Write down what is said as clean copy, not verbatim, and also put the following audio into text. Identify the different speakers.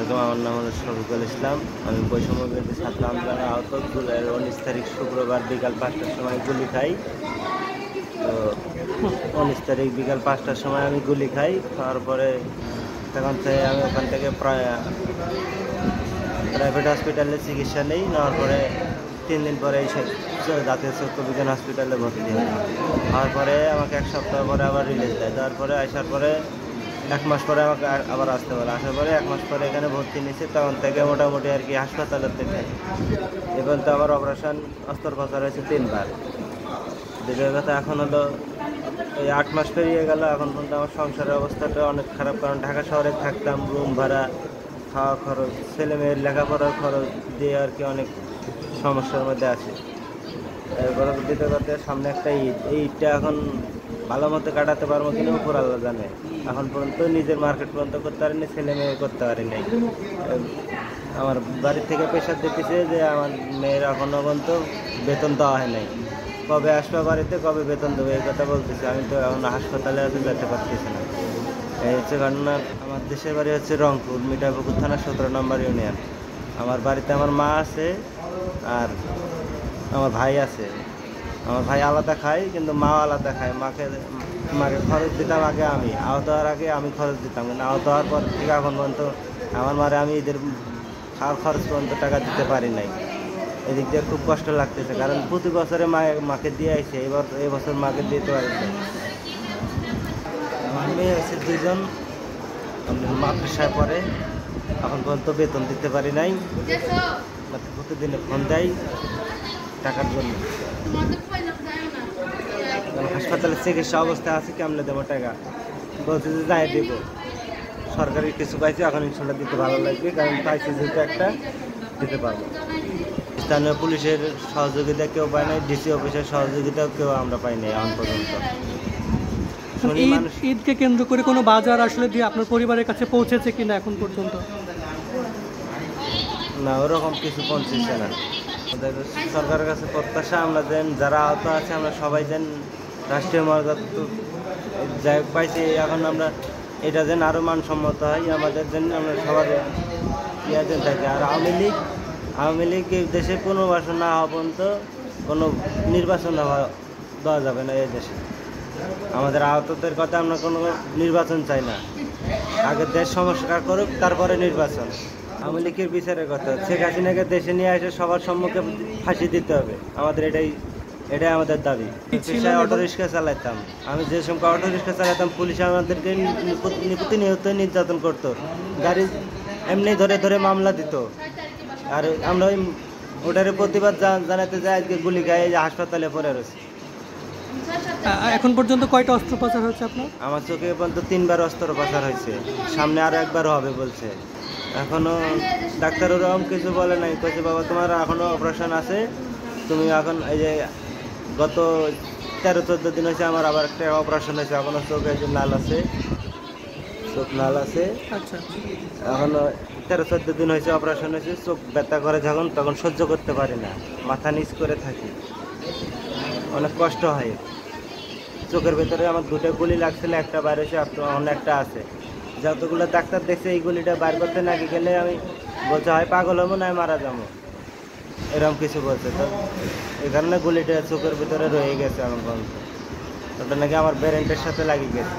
Speaker 1: আলাইকুম, আমার নাম হলো শফিকুল ইসলাম। আমি বৈষম্য বিরোধী ছাত্র আন্দোলনে আহত জুলাইয়ের 19 তারিখ শুক্রবার বিকাল 5টার সময় গুলি খাই। তো 19 তারিখ বিকাল 5টার সময় আমি গুলি খাই। খাওয়ার পরে তখন থেকে আমি ওখান থেকে প্রাইভেট হসপিটালে চিকিৎসা নেই। নেওয়ার পরে 3 দিন পরে এই জাতীয় চক্ষু বিজ্ঞান হসপিটালে ভর্তি হয়। হওয়ার পরে আমাকে 1 সপ্তাহ পরে আবার রিলিজ দেয়। দেওয়ার পরে আসার পরে 1 মাস পরে আমাকে আবার আসতে বলে। আসার পরে 1 মাস পরে এখানে ভর্তি নিয়েছে। তখন থেকে মোটামুটি আর কি হাসপাতালের থেকে এবং তো আমার অপারেশন অস্ত্রোপচার হয়েছে 3 বার। দ্বিতীয় কথা এখন হলো এই 8 মাস পেরিয়ে গেল, এখন পর্যন্ত আমার সংসারের অবস্থাটা অনেক খারাপ। কারণ ঢাকা শহরে থাকতাম, রুম ভাড়া, খাওয়া খরচ, ছেলে মেয়ের লেখাপড়ার খরচ দিয়ে আর কি অনেক সমস্যার মধ্যে আছে। এরপরে দ্বিতীয় কথা, সামনে একটা ঈদ, এই ঈদটা এখন ভালো মতো কাটাতে পারবো কিনা উপর আল্লাহ জানে। এখন পর্যন্ত নিজের মার্কেট পর্যন্ত করতে পারিনি, ছেলে মেয়ে করতে পারিনি। আমার বাড়ির থেকে প্রেশার দিতেছে যে আমার মেয়ের এখনও পর্যন্ত বেতন দেওয়া হয় নাই, কবে আসবে বাড়িতে, কবে বেতন দেবো, এই কথা বলতেছে। আমি তো এখন হাসপাতালে যেতে পারতেছি না। এই হচ্ছে ঘটনা। আমার দেশের বাড়ি হচ্ছে রংপুর, মিঠাপুকুর থানা 17 নম্বর ইউনিয়ন। আমার বাড়িতে আমার মা আছে আর আমার ভাই আছে। আমার ভাই আলাদা খায় কিন্তু মাও আলাদা খায়। মাকে খরচ দিতাম আগে, আমি আহত হওয়ার আগে আমি খরচ দিতাম, কিন্তু আহত হওয়ার পর থেকে এখন পর্যন্ত আমার মারে আমি এদের খাওয়ার খরচ পর্যন্ত টাকা দিতে পারি নাই। এদিক দিয়ে খুব কষ্ট লাগতেছে, কারণ প্রতি বছরে মাকে দিয়ে আইছে, এই বছর মাকে দিতে পারিনি। আমার মেয়ে হচ্ছে 2জন, মাদ্রাসায় পড়ে, এখন পর্যন্ত বেতন দিতে পারি নাই। প্রতিদিনে ফোন দেয় টাকার জন্য। হাসপাতালে চিকিৎসা অবস্থায় আছে, কেমনে দেবো টাকা? বলছে যে যাই দেব, সরকারি কিছু পাইছে, এখন ইনশাল্লাহ দিতে ভালো লাগবে, কারণ পাইছে যেহেতু একটা দিতে পারবো। স্থানীয় পুলিশের সহযোগিতা কেউ পায় নাই, ডিসি অফিসের সহযোগিতাও কেউ আমরা পাই নাই এখন পর্যন্ত।
Speaker 2: ঈদকে কেন্দ্র করে কোনো বাজার আসলে দিয়ে আপনার পরিবারের কাছে পৌঁছেছে কিনা এখন পর্যন্ত?
Speaker 1: না, ওরকম কিছু পৌঁছেছে না। আমাদের সরকারের কাছে প্রত্যাশা, আমরা যেন যারা আহত আছে আমরা সবাই যেন রাষ্ট্রীয় মর্যাদা যাই পাইছি, এখন আমরা এটা যেন আরও মানসম্মত হয় আমাদের জন্য, আমরা সবার যেন থাকি। আর আওয়ামী লীগ দেশে পুনর্বাসন না হওয়া পর্যন্ত কোনো নির্বাচন দেওয়া যাবে না এই দেশে। আমাদের আহতদের কথা, আমরা কোনো নির্বাচন চাই না, আগে দেশ সংস্কার করুক তারপরে নির্বাচন। আওয়ামী লীগের বিচারের কথা, শেখ হাসিনাকে দেশে নিয়ে এসে সবার সম্মুখে ফাঁসি দিতে হবে, আমাদের এটাই আমাদের দাবি। পেশায় অটোরিক্সা চালাইতাম আমি, যে সময় অটোরিক্সা চালাইতাম পুলিশ আমাদেরকে প্রতিনিয়ত নির্যাতন করতো, গাড়ি এমনি ধরে ধরে মামলা দিত। আর আমরা ওটার প্রতিবাদ জানাতে যাই, আজকে গুলি গায়ে হাসপাতালে পড়ে রয়েছে।
Speaker 2: এখন পর্যন্ত কয়টা অস্ত্রোপচার হয়েছে আপনার?
Speaker 1: আমার চোখে পর্যন্ত 3 বার অস্ত্রোপচার হয়েছে, সামনে আরও 1 বার হবে বলছে। এখনও ডাক্তার ওরকম কিছু বলে নাই, কইছে বাবা তোমার এখনও অপারেশন আছে, তুমি এখন এই যে গত 13-14 দিন হয়েছে আমার আবার একটা অপারেশন হয়েছে, এখনও চোখে লাল আছে, চোখ লাল আছে।
Speaker 2: আচ্ছা,
Speaker 1: এখনও 13-14 দিন হয়েছে অপারেশন হয়েছে। চোখ ব্যথা করে যখন, তখন সহ্য করতে পারি না, মাথা নিচ করে থাকি, অনেক কষ্ট হয়। চোখের ভেতরে আমার 2টা গুলি লাগছিল, একটা বাইরে হয়েছে, অন্য একটা আছে। যতগুলো ডাক্তার দেখছে এই গুলিটা বাইর করতে নাকি গেলে আমি বলছে হয় পাগল হবো না মারা যাবো, এরকম কিছু বলছে। তো এই কারণে গুলিটা চোখের ভিতরে রয়ে গেছে এখন পর্যন্ত, ওটা নাকি আমার ব্রেনের সাথে লাগিয়ে গেছে।